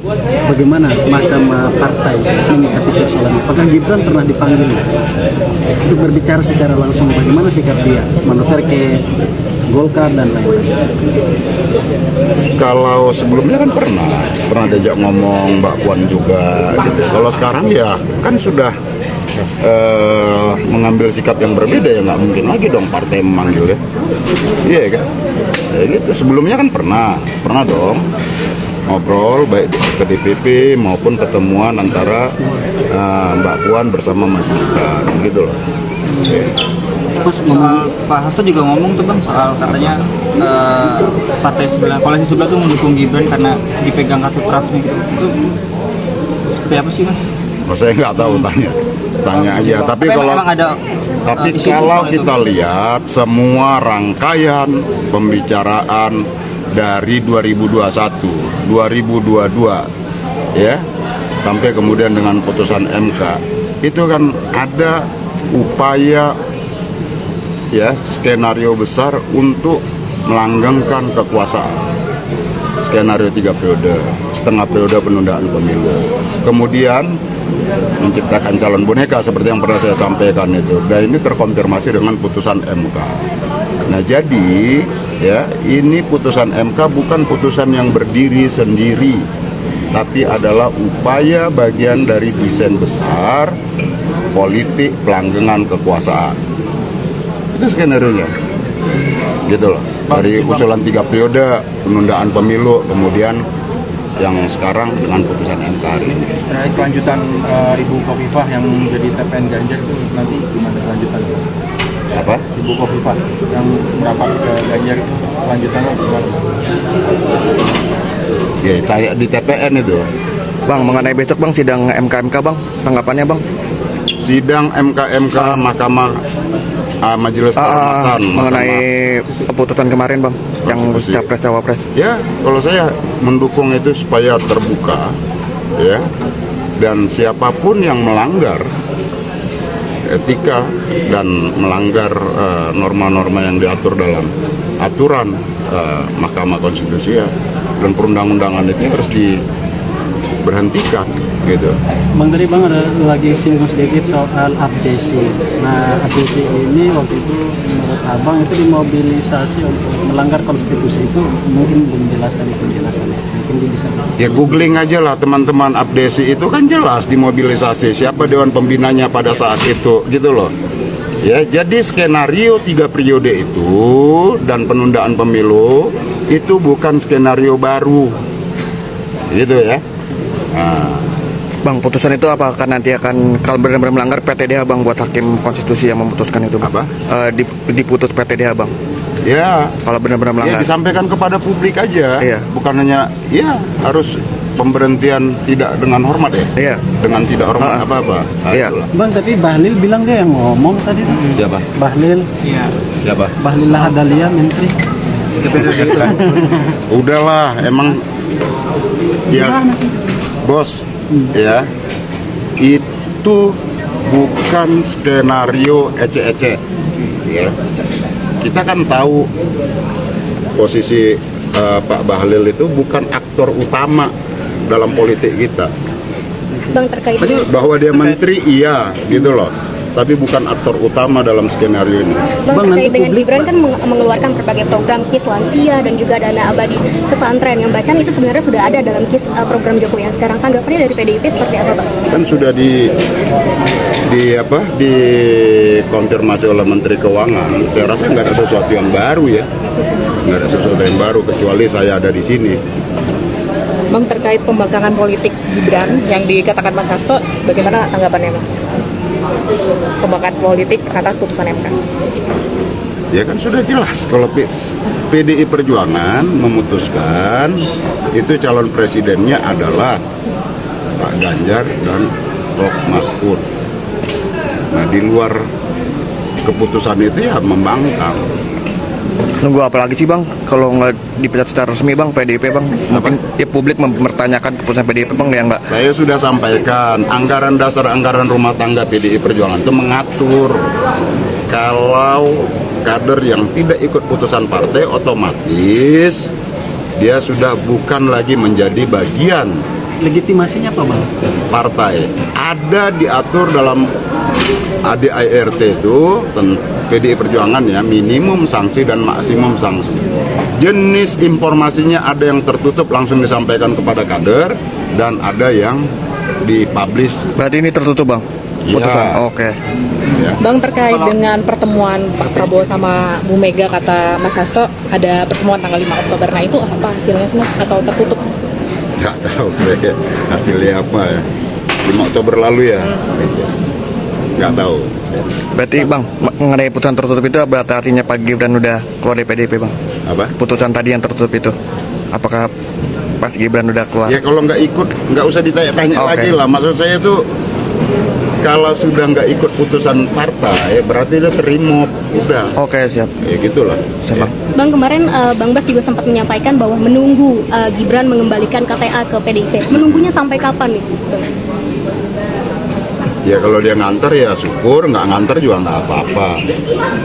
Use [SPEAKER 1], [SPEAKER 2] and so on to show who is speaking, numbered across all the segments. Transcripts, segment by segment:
[SPEAKER 1] Bagaimana Mahkamah Partai menyikapi persoalan ini? Apakah Gibran pernah dipanggil untuk berbicara secara langsung bagaimana sikap dia manuver ke Golkar dan lain-lain?
[SPEAKER 2] Kalau sebelumnya kan pernah diajak ngomong Mbak Puan juga gitu. Kalau sekarang ya kan sudah mengambil sikap yang berbeda, ya nggak mungkin lagi dong partai memanggil ya. Iya kan? Ya gitu. Sebelumnya kan pernah dong ngobrol baik ke DPP maupun pertemuan antara Mbak Puan bersama Mas Gibran gitu loh.
[SPEAKER 3] Pak Hasto juga ngomong tuh Bang soal katanya partai sebelah, koalisi sebelah tuh mendukung Gibran karena dipegang kartu trafnya gitu. Itu seperti apa sih Mas?
[SPEAKER 2] Oh, saya nggak tahu, tanya aja. Tapi kalau kita lihat semua rangkaian pembicaraan dari 2021, 2022 ya sampai kemudian dengan putusan MK itu kan ada upaya ya skenario besar untuk melanggengkan kekuasaan. Skenario 3 periode, setengah periode penundaan pemilu. Kemudian menciptakan calon boneka seperti yang pernah saya sampaikan itu. Dan ini terkonfirmasi dengan putusan MK. Nah, jadi ya, ini putusan MK bukan putusan yang berdiri sendiri, tapi adalah upaya bagian dari desain besar politik pelanggengan kekuasaan. Itu skenario-nya. Gitu loh. Dari usulan 3 periode, penundaan pemilu, kemudian yang sekarang dengan putusan MK hari ini.
[SPEAKER 4] Terkait kelanjutan Ibu Khofifah yang menjadi TPN Ganjar itu nanti gimana kelanjutannya?
[SPEAKER 2] Apa?
[SPEAKER 4] Ibu Khofifah yang merapat ke Ganjar itu kelanjutannya gimana?
[SPEAKER 2] Ya, kayak di TPN itu.
[SPEAKER 5] Bang, mengenai besok Bang sidang MK Bang, tanggapannya Bang?
[SPEAKER 2] Sidang MK Mahkamah Majelis Kehormatan
[SPEAKER 5] mengenai keputusan kemarin Bang, yang capres cawapres.
[SPEAKER 2] Ya, kalau saya mendukung itu supaya terbuka, ya, dan siapapun yang melanggar etika dan melanggar norma-norma yang diatur dalam aturan Mahkamah Konstitusi ya, dan perundang-undangan itu harus diberhentikan gitu.
[SPEAKER 1] Bang, tadi Bang ada lagi singgung sedikit soal abdesi. Nah, abdesi ini waktu itu menurut Abang itu dimobilisasi untuk melanggar konstitusi, itu mungkin belum jelas tadi penjelasannya. Mungkin dia bisa.
[SPEAKER 2] Ya googling aja lah teman-teman, abdesi itu kan jelas dimobilisasi siapa dewan pembinanya pada saat itu gitu loh. Ya, jadi skenario 3 periode itu dan penundaan pemilu itu bukan skenario baru. Gitu ya. Nah,
[SPEAKER 5] Bang, putusan itu apakah nanti akan kalau benar-benar melanggar PTDH Bang buat hakim konstitusi yang memutuskan itu Bang?
[SPEAKER 2] Apa?
[SPEAKER 5] Diputus PTDH Bang.
[SPEAKER 2] ya,
[SPEAKER 5] Kalau benar-benar melanggar.
[SPEAKER 2] ya disampaikan kepada publik aja.
[SPEAKER 5] Iya.
[SPEAKER 2] Bukan hanya ya harus pemberhentian tidak dengan hormat ya.
[SPEAKER 5] Iya.
[SPEAKER 2] Dengan tidak hormat apa-apa. Nah,
[SPEAKER 5] Iya.
[SPEAKER 2] itulah.
[SPEAKER 1] Bang, tapi Bahlil bilang dia yang ngomong tadi.
[SPEAKER 2] Siapa?
[SPEAKER 1] Bahlil,
[SPEAKER 3] Iya.
[SPEAKER 2] Siapa?
[SPEAKER 1] Bahlil Lahadalia, Menteri.
[SPEAKER 2] Udahlah, emang ya bos ya, itu bukan skenario ece-ece ya. Kita kan tahu posisi Pak Bahlil itu bukan aktor utama dalam politik kita.
[SPEAKER 6] Bang, terkait
[SPEAKER 2] Bahwa dia menteri iya gitu loh, tapi bukan aktor utama dalam skenario ini.
[SPEAKER 6] Bang, terkait dengan Gibran kan mengeluarkan berbagai program KIS lansia dan juga dana abadi pesantren yang bahkan itu sebenarnya sudah ada dalam KIS program Jokowi yang sekarang. Tanggapannya dari PDIP seperti apa, Bang?
[SPEAKER 2] Kan sudah dikonfirmasi oleh Menteri Keuangan. Saya rasa nggak ada sesuatu yang baru ya, nggak ada sesuatu yang baru kecuali saya ada di sini.
[SPEAKER 7] Bang, terkait pembangkangan politik Gibran yang dikatakan Mas Hasto, bagaimana tanggapannya Mas? Pembangkangan politik atas putusan MK.
[SPEAKER 2] Ya kan sudah jelas kalau PDI Perjuangan memutuskan itu calon presidennya adalah Pak Ganjar dan Prof Mahfud. Nah, di luar keputusan itu ya membangkang.
[SPEAKER 5] Nunggu apa lagi sih Bang? Kalau nggak dipecat secara resmi Bang, PDIP Bang, mungkin ya publik mempertanyakan keputusan PDIP Bang ya nggak?
[SPEAKER 2] Saya sudah sampaikan, anggaran dasar anggaran rumah tangga PDI Perjuangan itu mengatur kalau kader yang tidak ikut putusan partai otomatis dia sudah bukan lagi menjadi bagian
[SPEAKER 1] legitimasinya apa bang?
[SPEAKER 2] Partai ada diatur dalam ADART itu PDI Perjuangan ya, minimum sanksi dan maksimum sanksi. Jenis informasinya ada yang tertutup langsung disampaikan kepada kader dan ada yang dipublish.
[SPEAKER 5] Berarti ini tertutup bang? Putusan?
[SPEAKER 2] Ya.
[SPEAKER 5] Oke.
[SPEAKER 2] Ya.
[SPEAKER 7] Bang, terkait dengan pertemuan Pak Prabowo sama Bu Mega, kata Mas Hasto ada pertemuan tanggal 5 Oktober. Nah itu apa hasilnya sih Mas? Atau tertutup?
[SPEAKER 2] Nggak tahu saya hasilnya apa ya. 5 Oktober lalu ya. Nggak tahu.
[SPEAKER 5] Berarti bang, mengenai putusan tertutup itu berarti artinya Pak Gibran udah keluar dari PDIP bang?
[SPEAKER 2] Apa?
[SPEAKER 5] Putusan tadi yang tertutup itu, apakah Mas Gibran udah keluar?
[SPEAKER 2] Ya kalau nggak ikut, nggak usah ditanya-tanya
[SPEAKER 5] Oke.
[SPEAKER 2] lagi lah. Maksud saya itu kalau sudah nggak ikut putusan partai, berarti dia terima, udah.
[SPEAKER 5] Oke, siap.
[SPEAKER 2] Ya gitulah.
[SPEAKER 5] Siap bang.
[SPEAKER 6] Bang, kemarin Bang Bas juga sempat menyampaikan bahwa menunggu Gibran mengembalikan KTA ke PDIP. Menunggunya sampai kapan nih, Bang?
[SPEAKER 2] Ya kalau dia nganter ya syukur, nggak nganter juga nggak apa-apa.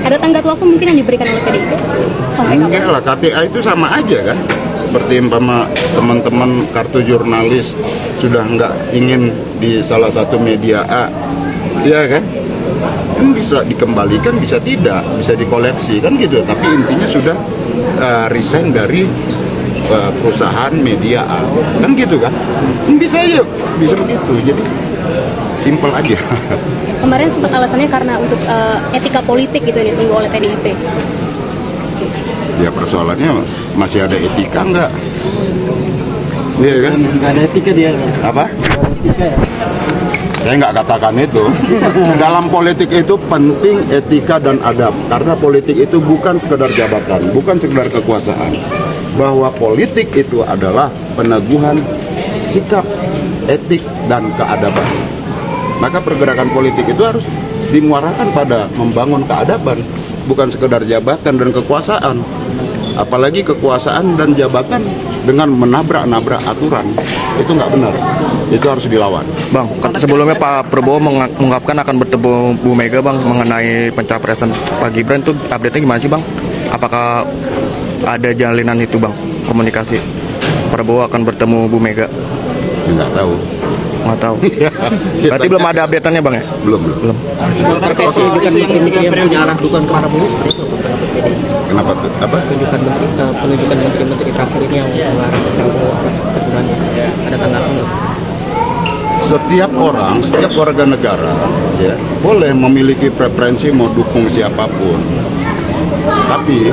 [SPEAKER 6] Ada tenggat waktu mungkin yang diberikan oleh PDIP? Sampai kapan?
[SPEAKER 2] Enggak lah, KTA itu sama aja kan. Seperti umpama teman-teman kartu jurnalis sudah nggak ingin di salah satu media A, ya kan? Kan bisa dikembalikan, bisa tidak, bisa dikoleksi kan gitu. Tapi intinya sudah resign dari perusahaan media A, kan gitu kan? Bisa aja, bisa begitu. Jadi simpel aja.
[SPEAKER 6] Kemarin sempat alasannya karena untuk etika politik gitu yang ditunggu oleh PDIP.
[SPEAKER 2] Ya persoalannya masih ada etika nggak? Iya kan?
[SPEAKER 1] Nggak ada etika dia.
[SPEAKER 2] Apa?
[SPEAKER 1] Etika ya.
[SPEAKER 2] Saya nggak katakan itu. Dalam politik itu penting etika dan adab. Karena politik itu bukan sekedar jabatan, bukan sekedar kekuasaan. Bahwa politik itu adalah peneguhan sikap, etik, dan keadaban. Maka pergerakan politik itu harus dimuarakan pada membangun keadaban, bukan sekedar jabatan dan kekuasaan. Apalagi kekuasaan dan jabatan dengan menabrak-nabrak aturan, itu nggak benar. Itu harus dilawan.
[SPEAKER 5] Bang, kata sebelumnya Pak Prabowo mengungkapkan akan bertemu Bu Mega bang mengenai pencapresan Pak Gibran, itu update-nya gimana sih bang? Apakah ada jalinan itu bang, komunikasi Prabowo akan bertemu Bu Mega?
[SPEAKER 2] Ya, nggak tahu.
[SPEAKER 5] Nggak tahu. Berarti belum ada update-annya bang ya?
[SPEAKER 2] Belum.
[SPEAKER 7] Terkait penunjukan menteri-menteri yang punya arah dukungan ke Prabowo seperti itu pendapat PDI.
[SPEAKER 2] Kenapa tuh? Apa?
[SPEAKER 7] Penunjukan menteri terakhir ini yang mengarah ke Prabowo dukungan, ada tanggapan nggak?
[SPEAKER 2] Setiap orang, setiap warga negara ya, boleh memiliki preferensi mau dukung siapapun. Tapi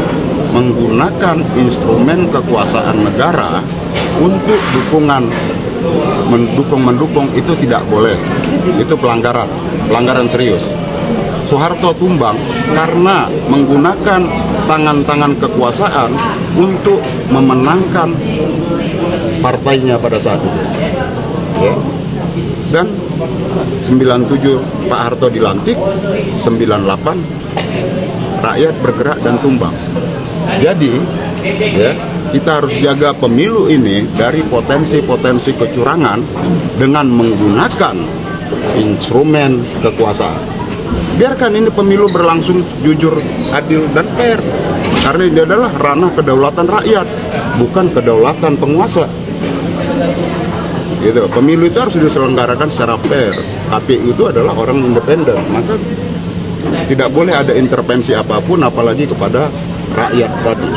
[SPEAKER 2] menggunakan instrumen kekuasaan negara untuk mendukung itu tidak boleh. Itu pelanggaran serius. Soeharto tumbang karena menggunakan tangan-tangan kekuasaan untuk memenangkan partainya pada saat itu. Ya. Dan 97 Pak Harto dilantik, 98 rakyat bergerak dan tumbang. Jadi ya, kita harus jaga pemilu ini dari potensi-potensi kecurangan dengan menggunakan instrumen kekuasaan. Biarkan ini pemilu berlangsung jujur, adil, dan fair. Karena ini adalah ranah kedaulatan rakyat, bukan kedaulatan penguasa. Gitu. Pemilu itu harus diselenggarakan secara fair. KPU itu adalah orang independen, maka tidak boleh ada intervensi apapun, apalagi kepada rakyat tadi.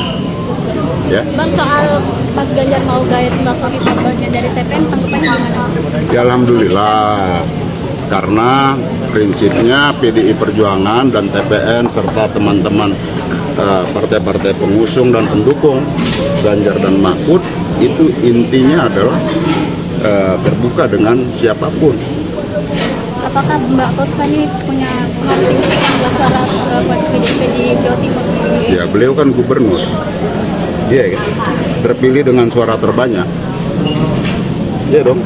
[SPEAKER 2] Ya.
[SPEAKER 6] Bang, soal Mas Ganjar mau gait Mbak Kofifa bagian dari TPN, tanggapannya gimana?
[SPEAKER 2] Ya, alhamdulillah. Karena prinsipnya PDI Perjuangan dan TPN serta teman-teman partai-partai pengusung dan pendukung Ganjar dan Mahfud itu intinya adalah terbuka dengan siapapun.
[SPEAKER 6] Apakah Mbak Kofifa ini punya pengaruh signifikan buat suara koalisi PDIP di Jawa Timur?
[SPEAKER 2] Ya, beliau kan gubernur. Iya, terpilih dengan suara terbanyak. Iya dong.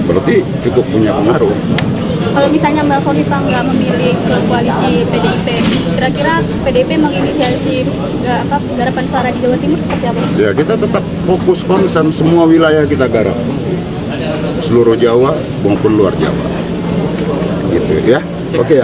[SPEAKER 2] Berarti cukup punya pengaruh.
[SPEAKER 6] Kalau misalnya Mbak Kofifa nggak memilih ke koalisi PDIP, kira-kira PDIP menginisiasi garapan suara di Jawa Timur seperti apa?
[SPEAKER 2] Ya, kita tetap fokus konsen semua wilayah kita garap. Seluruh Jawa maupun luar Jawa. Gitu ya. Oke ya.